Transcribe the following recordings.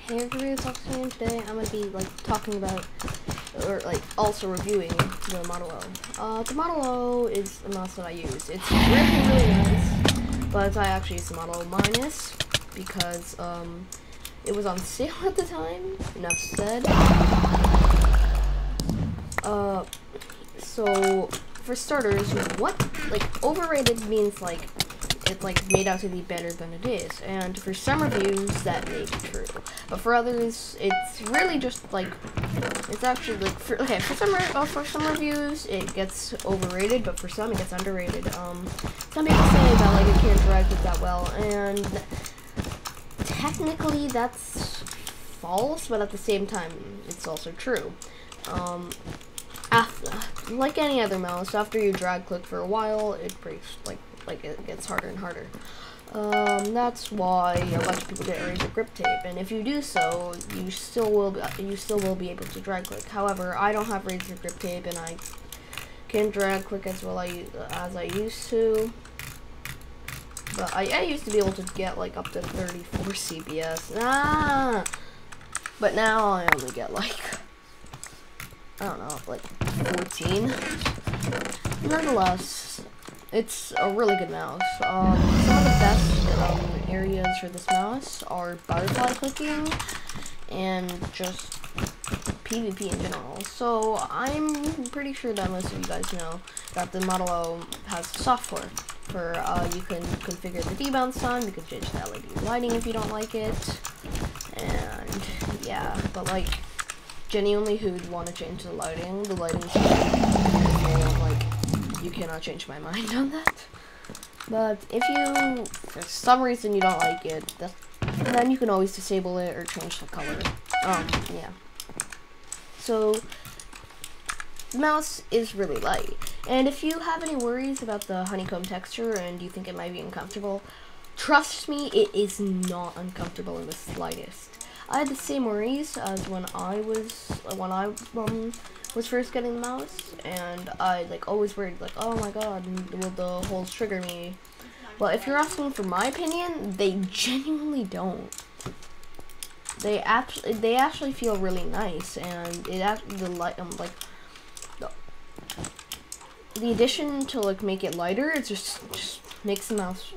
Hey everybody, it's 𝙍𝙬𝙪𝙧𝙘𝙚. Today I'm gonna be like talking about, or like also reviewing the Model O. The Model O is a mouse that I use. It's really nice, but I actually use the Model O minus because it was on sale at the time. Enough said. So for starters, what like overrated means like it's like made out to be better than it is, and for some reviews that may be true, but for others it's really just like it's actually like for some reviews it gets overrated, but for some it gets underrated. Some people say that like it can't drag it that well, and technically that's false, but at the same time it's also true. Like any other mouse, after you drag click for a while, it breaks like it gets harder and harder. That's why a bunch of people get Razer grip tape, and if you do so, you still will be able to drag click. However, I don't have Razer grip tape, and I can't drag click as well as I used to. But I used to be able to get like up to 34 CPS. But now I only get like, I don't know, like 14. Nonetheless, it's a really good mouse. Some of the best areas for this mouse are butterfly clicking and just PvP in general. So I'm pretty sure that most of you guys know that the Model O has software for you can configure the debounce time, you can change the LED lighting if you don't like it, and yeah, but like genuinely who'd want to change the lighting? The lighting's beautiful, like you cannot change my mind on that. But if you, for some reason you don't like it, then you can always disable it or change the color. Yeah. So, the mouse is really light. And if you have any worries about the honeycomb texture and you think it might be uncomfortable, trust me, it is not uncomfortable in the slightest. I had the same worries as when I was first getting the mouse, and I like always worried like, oh my god, will the holes trigger me? Well, if you're asking for my opinion, they genuinely don't. They actually feel really nice, and the addition to like make it lighter, it just makes the mouse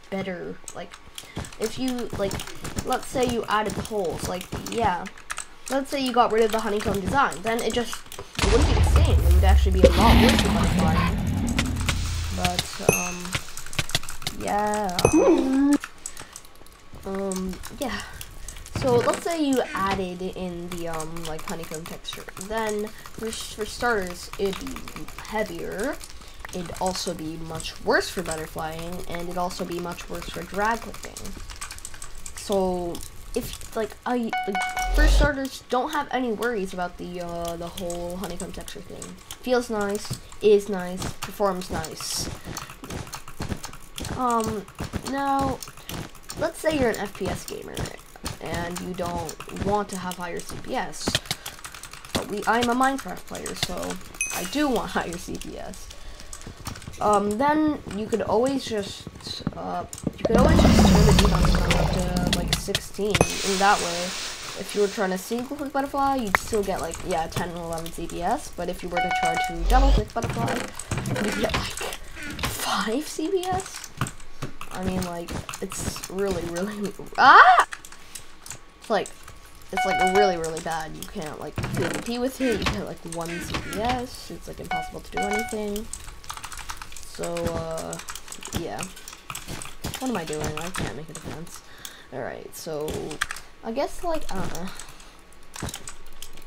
better. Like if you like, let's say you added the holes, like yeah, let's say you got rid of the honeycomb design, then it wouldn't be the same. It would actually be a lot worse than butterfly. But yeah, yeah. So let's say you added in the like honeycomb texture, then for starters it'd be heavier. It'd also be much worse for butterflying, and it'd also be much worse for drag clicking. So if like for starters, don't have any worries about the whole honeycomb texture thing. Feels nice, is nice, performs nice. Now let's say you're an FPS gamer and you don't want to have higher CPS, but I'm a Minecraft player, so I do want higher CPS. Then you could always just turn the debounce time up to like 16. In that way, if you were trying to single click butterfly, you'd still get like 10 and 11 CPS. But if you were to try to double click butterfly, you'd get like 5 CPS. I mean, like it's really it's like really bad. You can't like PvP with it. You get like 1 CPS. It's like impossible to do anything. So, yeah. What am I doing? I can't make a defense. Alright, so, I guess, like,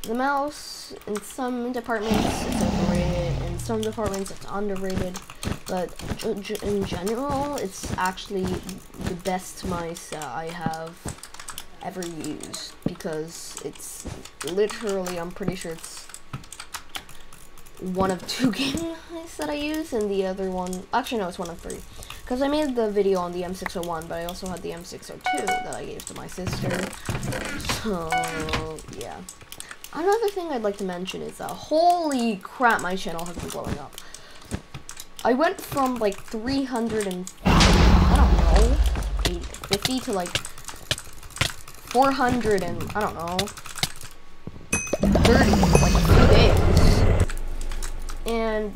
the mouse, in some departments, it's overrated, in some departments, it's underrated, but in general, it's actually the best mice I have ever used, because it's literally, I'm pretty sure it's one of 2 gaming mice that I use, and the other one, actually no, it's one of 3, because I made the video on the M601, but I also had the M602 that I gave to my sister. So yeah. Another thing I'd like to mention is that holy crap, my channel has been blowing up. I went from like 300 and I don't know 50 to like 400 and, I don't know, 30, like a few days. And,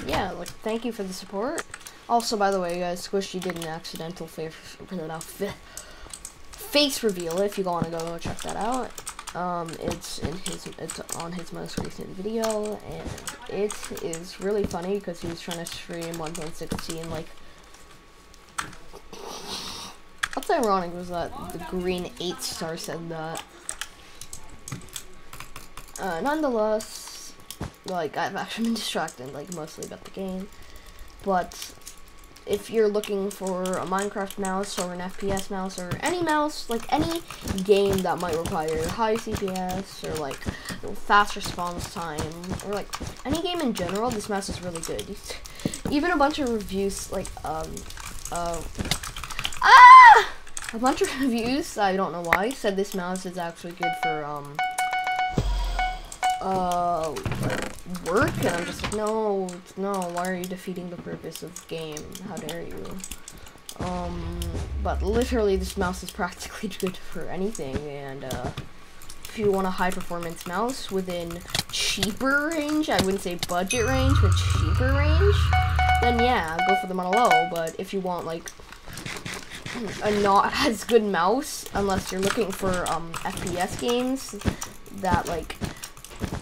yeah, like, thank you for the support. Also, by the way, guys, Squishy did an accidental face reveal. If you want to go check that out, it's on his most recent video, and it is really funny because he was trying to stream 1.16. Like, what's ironic was that the green 8-star said that. Nonetheless, like, I've actually been distracted, like, mostly about the game, but if you're looking for a Minecraft mouse or an FPS mouse or any mouse, like any game that might require high CPS or like fast response time or like any game in general, this mouse is really good. Even a bunch of reviews, like a bunch of reviews, I don't know why, said this mouse is actually good for work, and I'm just like, no, why are you defeating the purpose of the game? How dare you? But literally this mouse is practically good for anything, and if you want a high performance mouse within cheaper range, I wouldn't say budget range, but cheaper range, then yeah, go for the Model O. But if you want like a not as good mouse, unless you're looking for FPS games that like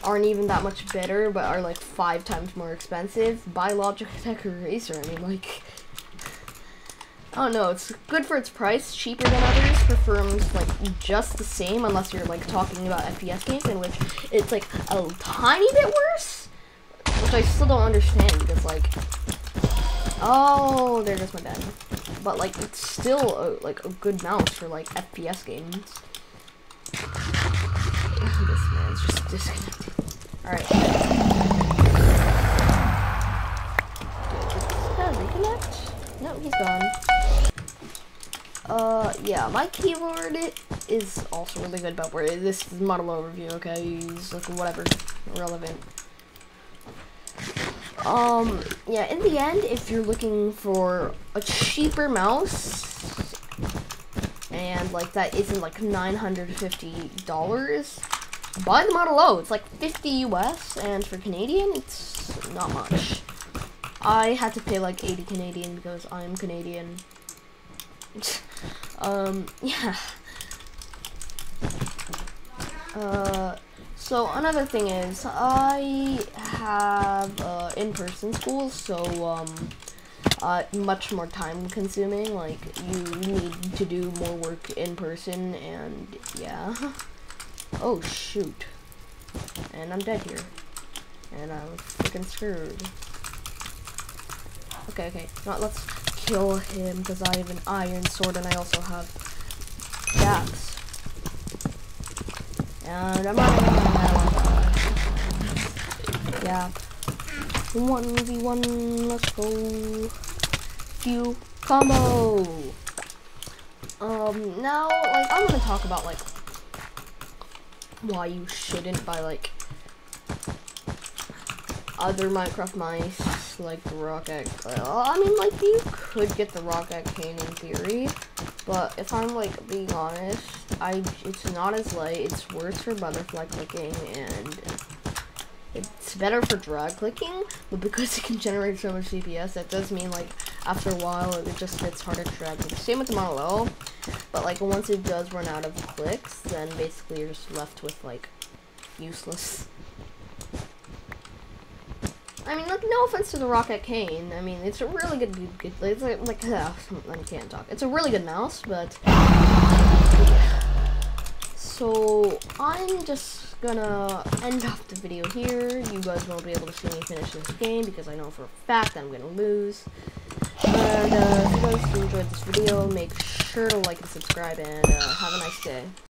aren't even that much better, but are like 5 times more expensive, buy Logitech or Razer. I mean, like, I don't know, it's good for its price, cheaper than others, performs like just the same, unless you're like talking about FPS games, in which it's like a tiny bit worse, which I still don't understand, because like, oh, there goes my bed. But like, it's still like a good mouse for like FPS games. This man's just disconnected. Alright. Did this guy reconnect? No, he's gone. Yeah, my keyboard is also really good, but this is model overview, okay? He's like, whatever, irrelevant. Yeah, in the end, if you're looking for a cheaper mouse, and like that isn't like $950, buy the Model O. It's like 50 US, and for Canadian, it's not much. I had to pay like 80 Canadian because I'm Canadian. Yeah. So another thing is, I have in-person school, so much more time consuming. Like, you need to do more work in person, and yeah. Oh shoot. And I'm dead here. And I'm freaking screwed. Okay. Now let's kill him, because I have an iron sword and I also have gaps. And I'm running out. Yeah. 1v1, let's go. Few combo. Now, like, I'm gonna talk about, like, why you shouldn't buy, like, other Minecraft mice, like the Rocket. I mean, like, you could get the Rocket Cane in theory, but if I'm, like, being honest, it's not as light, it's worse for butterfly clicking, and it's better for drag clicking, but because it can generate so much CPS, that does mean, like, after a while, it just gets harder to drag click. Same with the Model O, but, like, once it does run out of clicks, then basically you're just left with, like, useless. I mean, like, no offense to the Rocket Cane. I mean, it's a really good it's like I can't talk. It's a really good mouse, but yeah. So I'm just gonna end off the video here. You guys won't be able to see me finish this game because I know for a fact that I'm gonna lose. And if you guys enjoyed this video, make sure to like and subscribe, and have a nice day.